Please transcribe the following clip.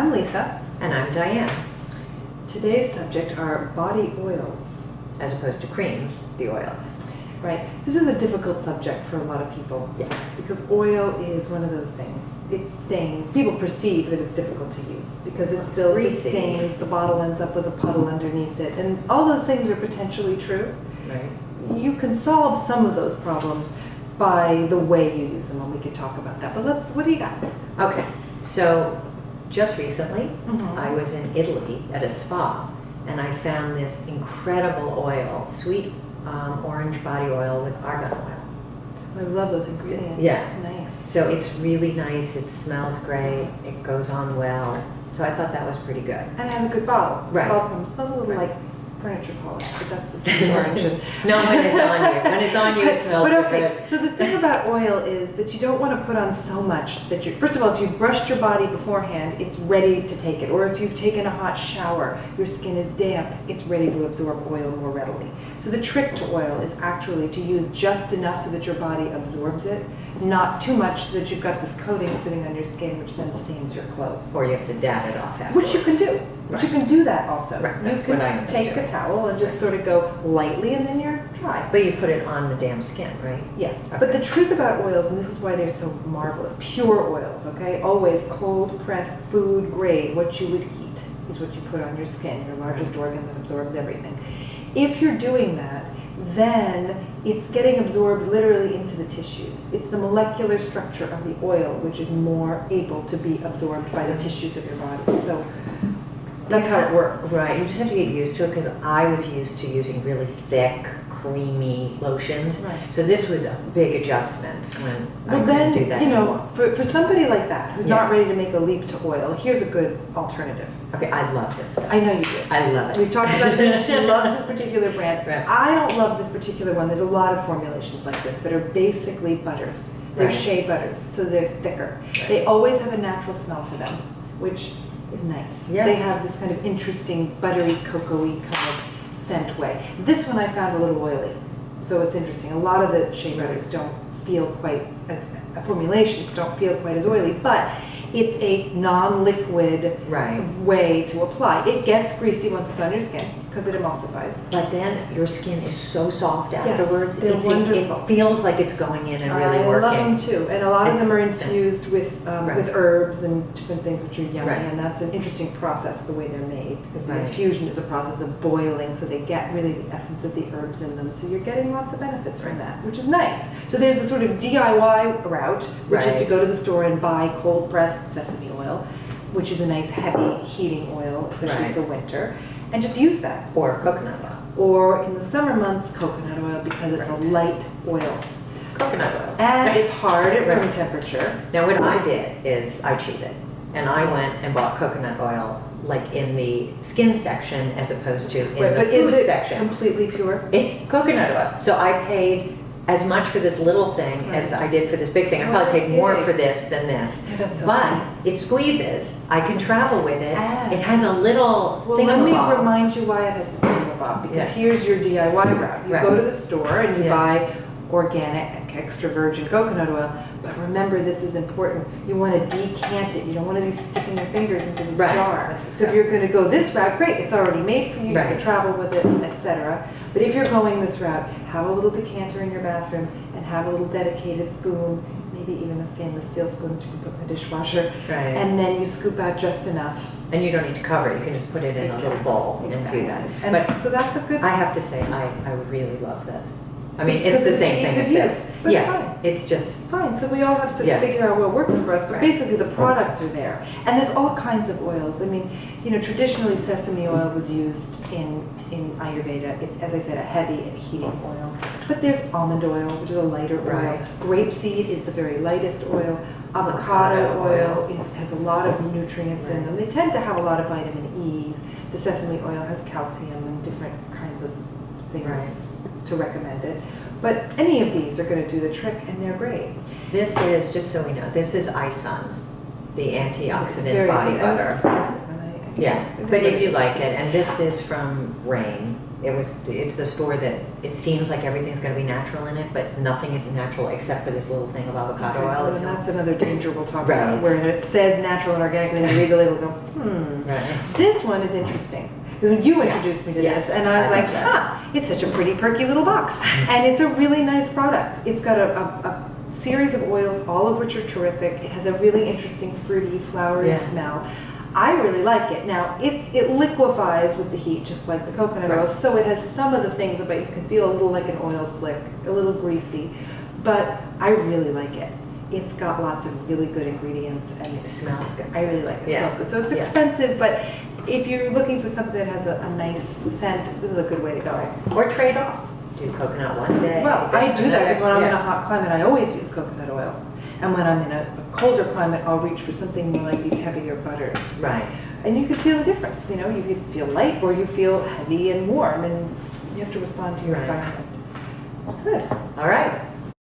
I'm Lisa. And I'm Diane. Today's subject are body oils. As opposed to creams, the oils. Right. This is a difficult subject for a lot of people. Yes. Because oil is one of those things. It stains. People perceive that it's difficult to use because it still stains. The bottle ends up with a puddle underneath it. And all those things are potentially true. Right. You can solve some of those problems by the way you use them, and we could talk about that. But what do you got? Okay. So just recently, I was in Italy at a spa, and I found this incredible oil, sweet orange body oil with argan oil. I love those ingredients. Yeah. Nice. So it's really nice. It smells great. It goes on well. So I thought that was pretty good. And it has a good bottle. Right. It smells a little like furniture polish, but that's the same orange. No, when it's on you. When it's on you, it smells But okay, good. so the thing about oil is that you don't want to put on so much that you, first of all, if you've brushed your body beforehand, it's ready to take it. Or if you've taken a hot shower, your skin is damp, it's ready to absorb oil more readily. So the trick to oil is actually to use just enough so that your body absorbs it, not too much so that you've got this coating sitting on your skin which then stains your clothes. Or you have to dab it off afterwards. Which you can do. But you can do that also. Right, You that's what I'm can take doing. a towel and just sort of go lightly and then you're dry. But you put it on the damp skin, right? Yes, Okay. but the truth about oils, and this is why they're so marvelous, pure oils, okay? Always cold pressed food grade, what you would eat is what you put on your skin, your largest organ that absorbs everything. If you're doing that, then it's getting absorbed literally into the tissues. It's the molecular structure of the oil which is more able to be absorbed by the tissues of your body. So that's how it works. Right, you just have to get used to it because I was used to using really thick, creamy lotions. Right. So this was a big adjustment when I Well couldn't then, do that you know, anymore. for somebody like that, who's Yeah. not ready to make a leap to oil, here's a good alternative. Okay, I love this stuff. I know you do. I love it. We've talked about this. She loves this particular brand. Right. I don't love this particular one. There's a lot of formulations like this that are basically butters. They're Right. shea butters, so they're thicker. Right. They always have a natural smell to them, which is nice. Yeah. They have this kind of interesting buttery, cocoa-y kind of scent way. This one I found a little oily, so it's interesting. A lot of the shea butters don't feel quite as, formulations don't feel quite as oily, but it's a non-liquid Right. way to apply. It gets greasy once it's on your skin because it emulsifies. But then your skin is so soft afterwards. they're wonderful. It feels like it's going in and really I working. love them too, and a lot of them are It's- infused with Right. herbs and different things which are yummy, Right. and that's an interesting process the way they're made because the Right. infusion is a process of boiling, so they get really the essence of the herbs in them. So you're getting lots of benefits from that, which is nice. So there's the sort of DIY route, which is to Right. go to the store and buy cold pressed sesame oil, which is a nice heavy heating oil, especially Right. for winter, and just use that. Or coconut oil. Or in the summer months, coconut oil because it's Right. a light oil. Coconut oil. And it's hard at room Right. temperature. Now what I did is I cheated and I went and bought coconut oil like in the skin section as opposed to in Right, the but is food it section. completely pure? It's coconut oil. So I paid as much for this little thing as I did for this big thing. I probably paid more Okay. for this than this. Yeah, that's so But funny. it squeezes. I can travel with it. Ah. It has a little Well, let me thingamabob. remind you why it has the thingamabob, because Yeah. here's your DIY route. You Right. go to the store and you Yeah. buy organic, extra virgin coconut oil, but remember this is important. You want to decant it. You don't want to be sticking your fingers into this Right. jar. That's So if you're going to go this route, great, it's already made for you, you Right. can travel with it, etc. But if you're going this route, have a little decanter in your bathroom and have a little dedicated spoon, maybe even a stainless steel spoon that you can put in the dishwasher, Right. and then you scoop out just enough. And you don't need to cover it. You can just put it in a little bowl and do that. And But so that's a good. I have to say, I really love this. I mean, it's Because the it's same thing easy as to this. use, but Yeah, fine. it's just, Fine, so we all have to Yeah. figure out what works for us, but Right. basically the products are there. And there's all kinds of oils. I mean, you know, traditionally sesame oil was used in Ayurveda. It's, as I said, a heavy and heating oil. But there's almond oil, which is a lighter oil. Right. Grapeseed is the very lightest oil. Avocado Avocado oil has a lot of nutrients in Right. them. They tend to have a lot of vitamin E's. The sesame oil has calcium and different kinds of things Right. to recommend it. But any of these are going to do the trick, and they're great. this is, just so we know, this is Ison, the It's antioxidant very body and it's butter. expensive, and Yeah, it is but what if it you is. like it, and this is from Rain, It's a store that it seems like everything's going to be natural in it, but nothing is natural except for this little thing of avocado oil. Well, that's another danger we'll talk Right. about, where it says natural and organic, and then you read the label and go, Right. This one is interesting. Because you introduced me to Yes, this, and I was I like, love that. it's such a pretty, perky little box. And it's a really nice product. It's got a series of oils, all of which are terrific. It has a really interesting fruity, flowery Yeah. smell. I really like it. Now, it liquefies with the heat, just like the coconut Right. oil, so it has some of the things about you can feel a little like an oil slick, a little greasy, but I really like it. It's got lots of really good ingredients, and It smells good. I really like it. It Yeah. smells good. So it's Yeah. expensive, but if you're looking for something that has a nice scent, this is a good way to go. Or trade off. Do coconut one day. Well, I this do that because when I'm in a yeah. hot climate, I always use coconut oil. And when I'm in a colder climate, I'll reach for something more like these heavier butters. Right. And you can feel the difference, you know, you can feel light or you feel heavy and warm, and you have to respond to your Right. environment. Well, good. All right.